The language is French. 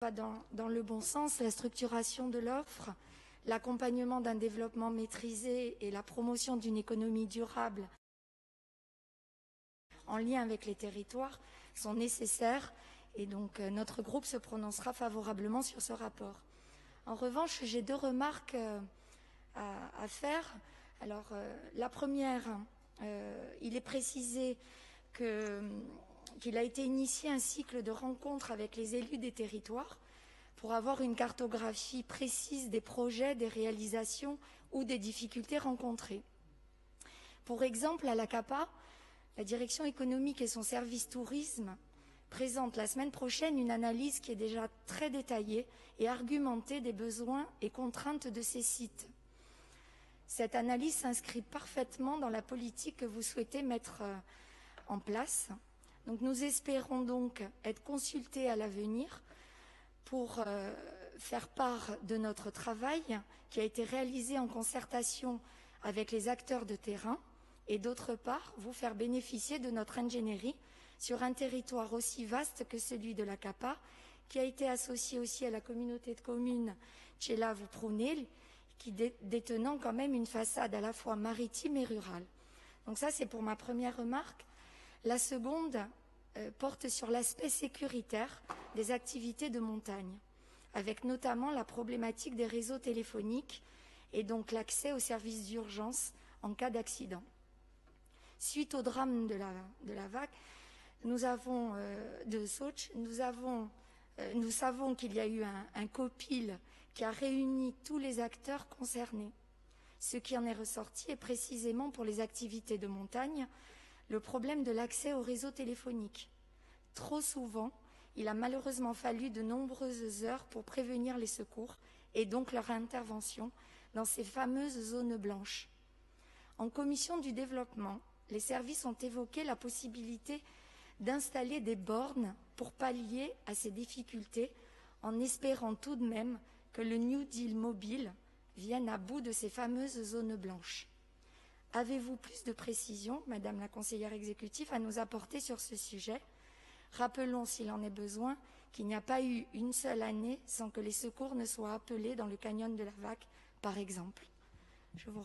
va dans le bon sens, la structuration de l'offre, l'accompagnement d'un développement maîtrisé et la promotion d'une économie durable en lien avec les territoires sont nécessaires et donc notre groupe se prononcera favorablement sur ce rapport. En revanche, j'ai deux remarques à faire. Alors, la première, il est précisé qu'il a été initié un cycle de rencontres avec les élus des territoires pour avoir une cartographie précise des projets, des réalisations ou des difficultés rencontrées. Pour exemple, à la CAPA, la direction économique et son service tourisme présente la semaine prochaine une analyse qui est déjà très détaillée et argumentée des besoins et contraintes de ces sites. Cette analyse s'inscrit parfaitement dans la politique que vous souhaitez mettre en place. Donc nous espérons donc être consultés à l'avenir pour faire part de notre travail qui a été réalisé en concertation avec les acteurs de terrain et d'autre part vous faire bénéficier de notre ingénierie sur un territoire aussi vaste que celui de la CAPA, qui a été associé aussi à la communauté de communes Tchela-Vouprounel, qui détenant quand même une façade à la fois maritime et rurale. Donc ça, c'est pour ma première remarque. La seconde porte sur l'aspect sécuritaire des activités de montagne, avec notamment la problématique des réseaux téléphoniques et donc l'accès aux services d'urgence en cas d'accident. Suite au drame de la vague, de Soch, nous savons qu'il y a eu un copil qui a réuni tous les acteurs concernés. Ce qui en est ressorti est précisément pour les activités de montagne le problème de l'accès au réseau téléphonique. Trop souvent, il a malheureusement fallu de nombreuses heures pour prévenir les secours et donc leur intervention dans ces fameuses zones blanches. En commission du développement, les services ont évoqué la possibilité d'installer des bornes pour pallier à ces difficultés, en espérant tout de même que le New Deal mobile vienne à bout de ces fameuses zones blanches. Avez-vous plus de précisions, Madame la conseillère exécutive, à nous apporter sur ce sujet? Rappelons, s'il en est besoin, qu'il n'y a pas eu une seule année sans que les secours ne soient appelés dans le canyon de la Vaque, par exemple. Je vous